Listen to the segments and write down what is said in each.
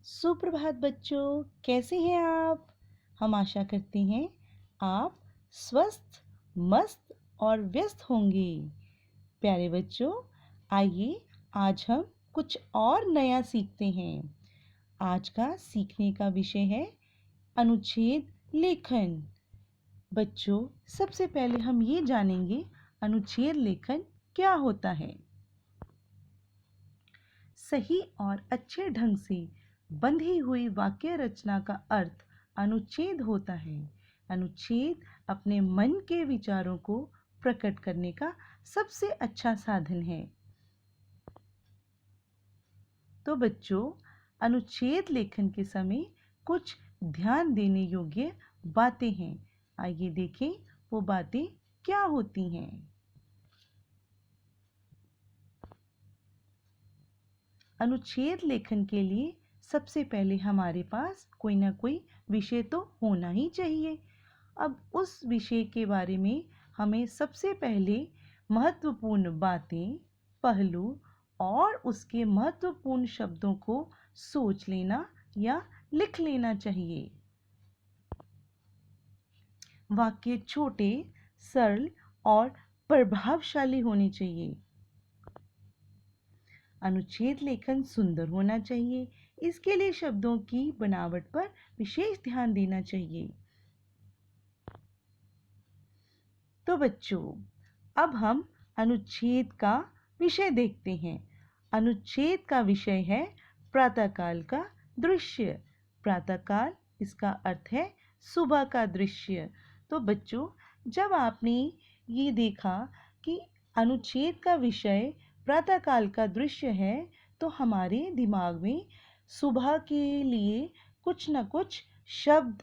सुप्रभात बच्चों, कैसे हैं आप? हम आशा करते हैं आप स्वस्थ, मस्त और व्यस्त होंगे। प्यारे बच्चों, आइए आज हम कुछ और नया सीखते हैं। आज का सीखने का विषय है अनुच्छेद लेखन। बच्चों, सबसे पहले हम ये जानेंगे अनुच्छेद लेखन क्या होता है। सही और अच्छे ढंग से बंधी हुई वाक्य रचना का अर्थ अनुच्छेद होता है। अनुच्छेद अपने मन के विचारों को प्रकट करने का सबसे अच्छा साधन है। तो बच्चों, अनुच्छेद लेखन के समय कुछ ध्यान देने योग्य बातें हैं। आइए देखें वो बातें क्या होती हैं। अनुच्छेद लेखन के लिए सबसे पहले हमारे पास कोई ना कोई विषय तो होना ही चाहिए। अब उस विषय के बारे में हमें सबसे पहले महत्वपूर्ण बातें, पहलू और उसके महत्वपूर्ण शब्दों को सोच लेना या लिख लेना चाहिए। वाक्य छोटे, सरल और प्रभावशाली होने चाहिए। अनुच्छेद लेखन सुंदर होना चाहिए। इसके लिए शब्दों की बनावट पर विशेष ध्यान देना चाहिए। तो बच्चों, अब हम अनुच्छेद का विषय देखते हैं। अनुच्छेद का विषय है प्रातःकाल का दृश्य। प्रातःकाल, इसका अर्थ है सुबह का दृश्य। तो बच्चों, जब आपने ये देखा कि अनुच्छेद का विषय प्रातःकाल का दृश्य है, तो हमारे दिमाग में सुबह के लिए कुछ न कुछ शब्द,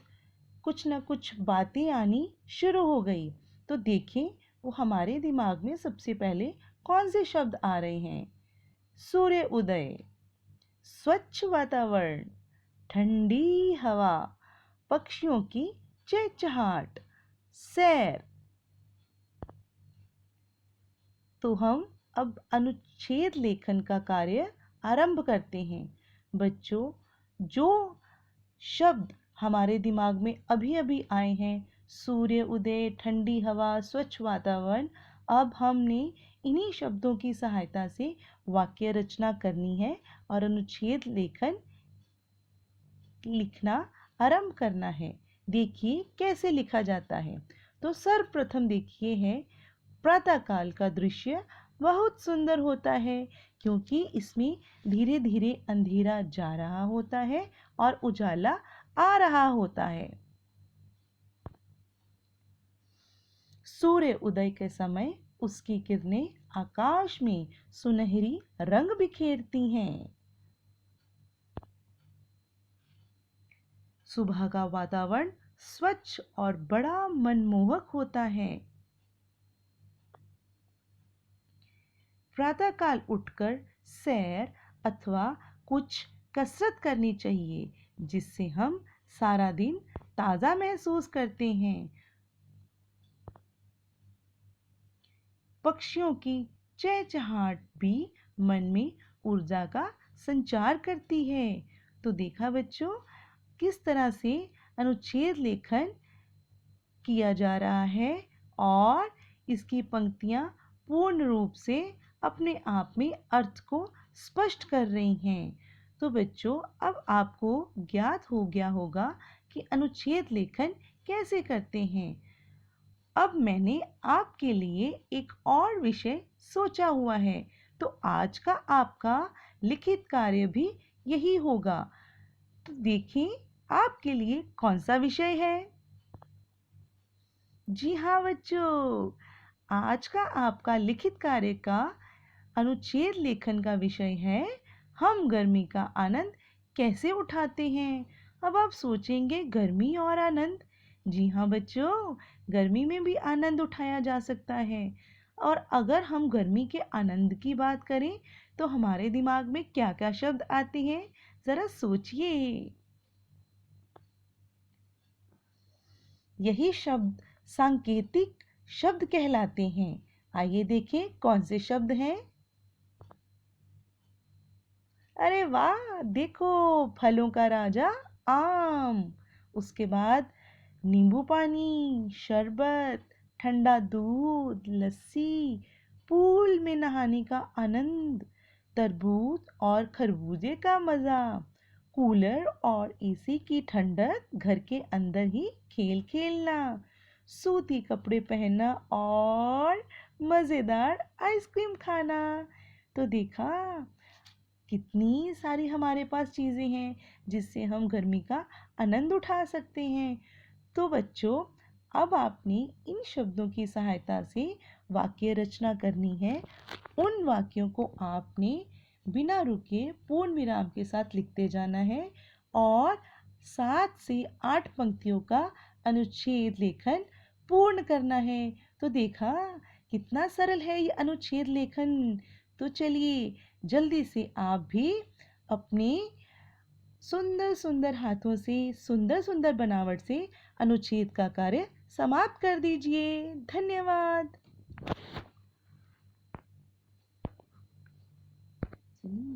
कुछ न कुछ बातें आनी शुरू हो गई। तो देखें वो हमारे दिमाग में सबसे पहले कौन से शब्द आ रहे हैं। सूर्य उदय, स्वच्छ वातावरण, ठंडी हवा, पक्षियों की चहचहाट, सैर। तो हम अब अनुच्छेद लेखन का कार्य आरंभ करते हैं। बच्चों, जो शब्द हमारे दिमाग में अभी अभी आए हैं, सूर्य उदय, ठंडी हवा, स्वच्छ वातावरण, अब हमने इन्हीं शब्दों की सहायता से वाक्य रचना करनी है और अनुच्छेद लेखन लिखना आरंभ करना है। देखिए कैसे लिखा जाता है। तो सर्वप्रथम देखिए है, प्रातःकाल का दृश्य बहुत सुंदर होता है क्योंकि इसमें धीरे धीरे अंधेरा जा रहा होता है और उजाला आ रहा होता है। सूर्य उदय के समय उसकी किरणें आकाश में सुनहरी रंग बिखेरती हैं। सुबह का वातावरण स्वच्छ और बड़ा मनमोहक होता है। प्रातःकाल उठकर सैर अथवा कुछ कसरत करनी चाहिए, जिससे हम सारा दिन ताज़ा महसूस करते हैं। पक्षियों की चहचहाट भी मन में ऊर्जा का संचार करती है। तो देखा बच्चों, किस तरह से अनुच्छेद लेखन किया जा रहा है और इसकी पंक्तियां पूर्ण रूप से अपने आप में अर्थ को स्पष्ट कर रही हैं। तो बच्चों, अब आपको ज्ञात हो गया होगा कि अनुच्छेद लेखन कैसे करते हैं। अब मैंने आपके लिए एक और विषय सोचा हुआ है, तो आज का आपका लिखित कार्य भी यही होगा। तो देखिए आपके लिए कौन सा विषय है। जी हाँ बच्चों, आज का आपका लिखित कार्य का अनुच्छेद लेखन का विषय है, हम गर्मी का आनंद कैसे उठाते हैं। अब आप सोचेंगे गर्मी और आनंद। जी हाँ बच्चों, गर्मी में भी आनंद उठाया जा सकता है। और अगर हम गर्मी के आनंद की बात करें तो हमारे दिमाग में क्या क्या शब्द आते हैं, जरा सोचिए। यही शब्द सांकेतिक शब्द कहलाते हैं। आइए देखें कौन से शब्द हैं। अरे वाह, देखो, फलों का राजा आम। उसके बाद नींबू पानी, शरबत, ठंडा दूध, लस्सी, पूल में नहाने का आनंद, तरबूज और खरबूजे का मज़ा, कूलर और एसी की ठंडक, घर के अंदर ही खेल खेलना, सूती कपड़े पहनना और मज़ेदार आइसक्रीम खाना। तो देखा, कितनी सारी हमारे पास चीज़ें हैं जिससे हम गर्मी का आनंद उठा सकते हैं। तो बच्चों, अब आपने इन शब्दों की सहायता से वाक्य रचना करनी है। उन वाक्यों को आपने बिना रुके पूर्ण विराम के साथ लिखते जाना है और 7 से 8 पंक्तियों का अनुच्छेद लेखन पूर्ण करना है। तो देखा, कितना सरल है ये अनुच्छेद लेखन। तो चलिए, जल्दी से आप भी अपने सुंदर सुंदर हाथों से, सुंदर सुंदर बनावट से अनुच्छेद का कार्य समाप्त कर दीजिए। धन्यवाद।